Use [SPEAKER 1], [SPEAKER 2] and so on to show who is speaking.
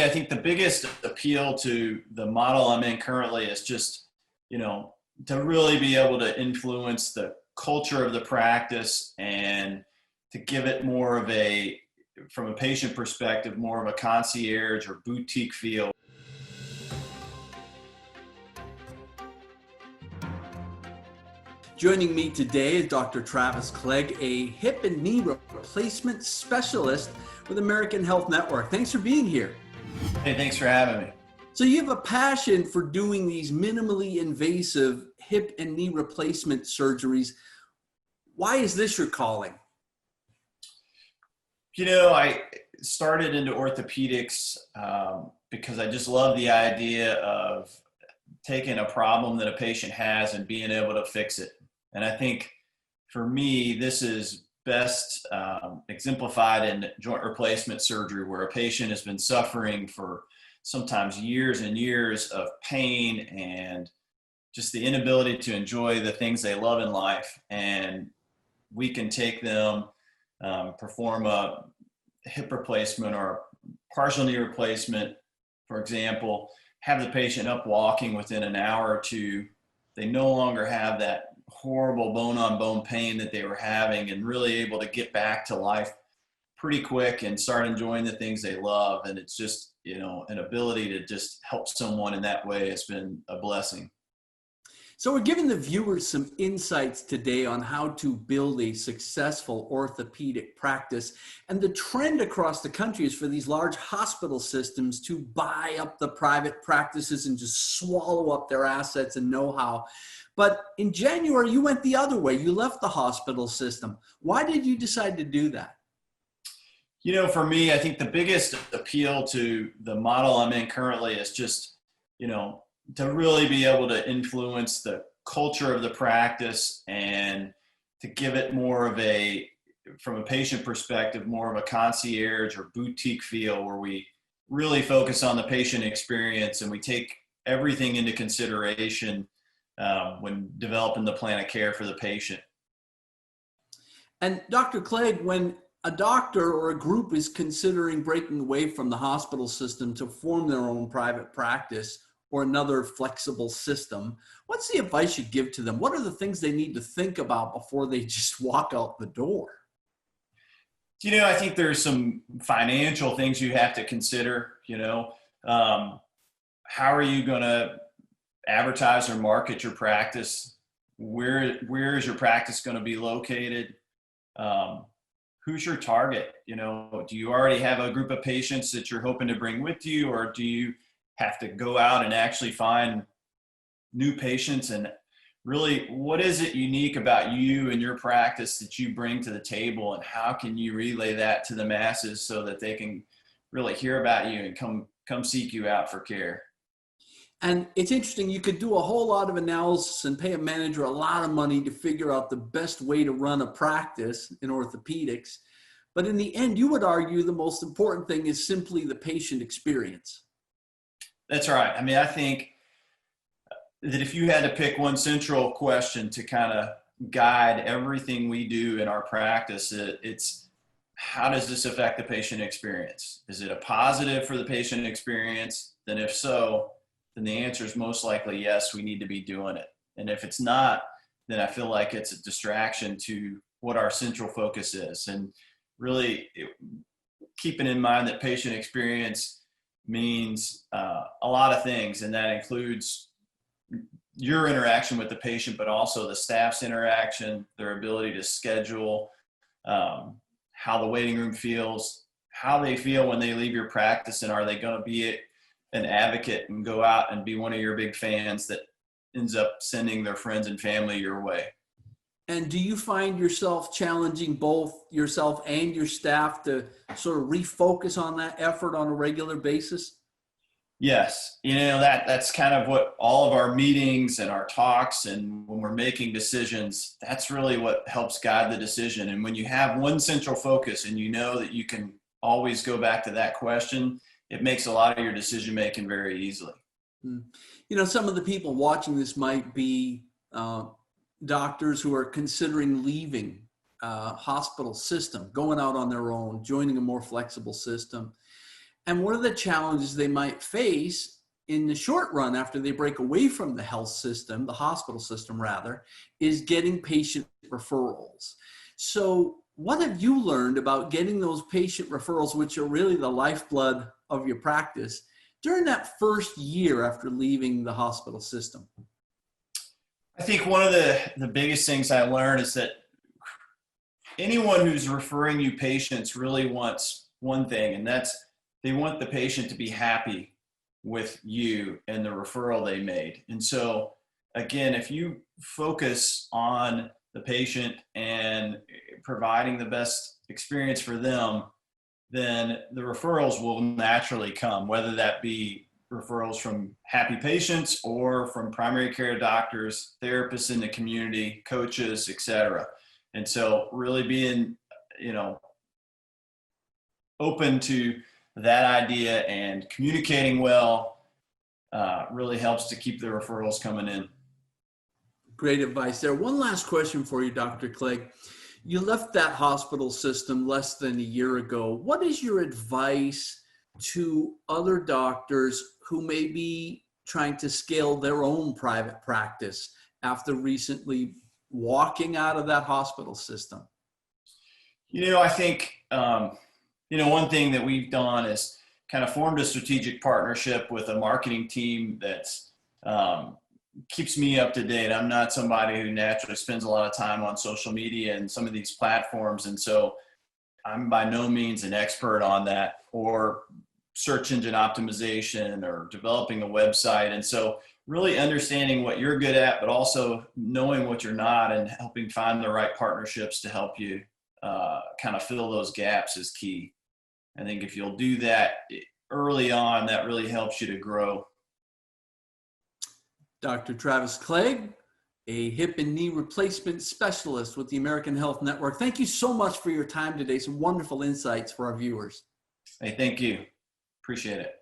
[SPEAKER 1] I think the biggest appeal to the model I'm in currently is just, to really be able to influence the culture of the practice and to give it more of from a patient perspective, more of a concierge or boutique feel.
[SPEAKER 2] Joining me today is Dr. Travis Clegg, a hip and knee replacement specialist with American Health Network. Thanks for being here.
[SPEAKER 1] Hey, thanks for having me.
[SPEAKER 2] So you have a passion for doing these minimally invasive hip and knee replacement surgeries. Why is this your calling?
[SPEAKER 1] I started into orthopedics because I just love the idea of taking a problem that a patient has and being able to fix it. And I think for me, this is best exemplified in joint replacement surgery, where a patient has been suffering for sometimes years and years of pain and just the inability to enjoy the things they love in life. And we can take them, perform a hip replacement or partial knee replacement, for example, have the patient up walking within an hour or two. They no longer have that horrible bone-on-bone pain that they were having, and really able to get back to life pretty quick and start enjoying the things they love. And it's just, an ability to just help someone in that way has been a blessing.
[SPEAKER 2] So we're giving the viewers some insights today on how to build a successful orthopedic practice. And the trend across the country is for these large hospital systems to buy up the private practices and just swallow up their assets and know-how. But in January, you went the other way. You left the hospital system. Why did you decide to do that?
[SPEAKER 1] For me, I think the biggest appeal to the model I'm in currently is just, to really be able to influence the culture of the practice and to give it more of from a patient perspective, more of a concierge or boutique feel, where we really focus on the patient experience and we take everything into consideration when developing the plan of care for the patient.
[SPEAKER 2] And Dr. Clegg, when a doctor or a group is considering breaking away from the hospital system to form their own private practice or another flexible system, what's the advice you give to them? What are the things they need to think about before they just walk out the door?
[SPEAKER 1] I think there's some financial things you have to consider. How are you going to advertise or market your practice? Where is your practice going to be located? Who's your target? Do you already have a group of patients that you're hoping to bring with you, or do you have to go out and actually find new patients? And really, what is it unique about you and your practice that you bring to the table, and how can you relay that to the masses so that they can really hear about you and come seek you out for care?
[SPEAKER 2] And it's interesting, you could do a whole lot of analysis and pay a manager a lot of money to figure out the best way to run a practice in orthopedics. But in the end, you would argue the most important thing is simply the patient experience.
[SPEAKER 1] That's right. I mean, I think that if you had to pick one central question to kind of guide everything we do in our practice, it's how does this affect the patient experience? Is it a positive for the patient experience? Then if so, then the answer is most likely yes, we need to be doing it. And if it's not, then I feel like it's a distraction to what our central focus is. And really keeping in mind that patient experience means a lot of things, and that includes your interaction with the patient, but also the staff's interaction, their ability to schedule, how the waiting room feels, how they feel when they leave your practice, and are they going to be an advocate and go out and be one of your big fans that ends up sending their friends and family your way.
[SPEAKER 2] And do you find yourself challenging both yourself and your staff to sort of refocus on that effort on a regular basis?
[SPEAKER 1] Yes. That's kind of what all of our meetings and our talks, and when we're making decisions, that's really what helps guide the decision. And when you have one central focus and you know that you can always go back to that question, it makes a lot of your decision making very easily.
[SPEAKER 2] Some of the people watching this might be doctors who are considering leaving hospital system, going out on their own, joining a more flexible system. And one of the challenges they might face in the short run after they break away from the health system, the hospital system rather, is getting patient referrals. So what have you learned about getting those patient referrals, which are really the lifeblood of your practice, during that first year after leaving the hospital system?
[SPEAKER 1] I think one of the biggest things I learned is that anyone who's referring you patients really wants one thing, and that's they want the patient to be happy with you and the referral they made. And so, again, if you focus on the patient and providing the best experience for them, then the referrals will naturally come, whether that be referrals from happy patients or from primary care doctors, therapists in the community, coaches, etc. And so really being, open to that idea and communicating well really helps to keep the referrals coming in.
[SPEAKER 2] Great advice there. One last question for you, Dr. Clegg. You left that hospital system less than a year ago. What is your advice to other doctors who may be trying to scale their own private practice after recently walking out of that hospital system?
[SPEAKER 1] I think, one thing that we've done is kind of formed a strategic partnership with a marketing team that's keeps me up to date. I'm not somebody who naturally spends a lot of time on social media and some of these platforms. And so I'm by no means an expert on that or search engine optimization or developing a website. And so really understanding what you're good at, but also knowing what you're not and helping find the right partnerships to help you kind of fill those gaps is key. I think if you'll do that early on, that really helps you to grow.
[SPEAKER 2] Dr. Travis Clegg, a hip and knee replacement specialist with the American Health Network. Thank you so much for your time today. Some wonderful insights for our viewers.
[SPEAKER 1] Hey, thank you. Appreciate it.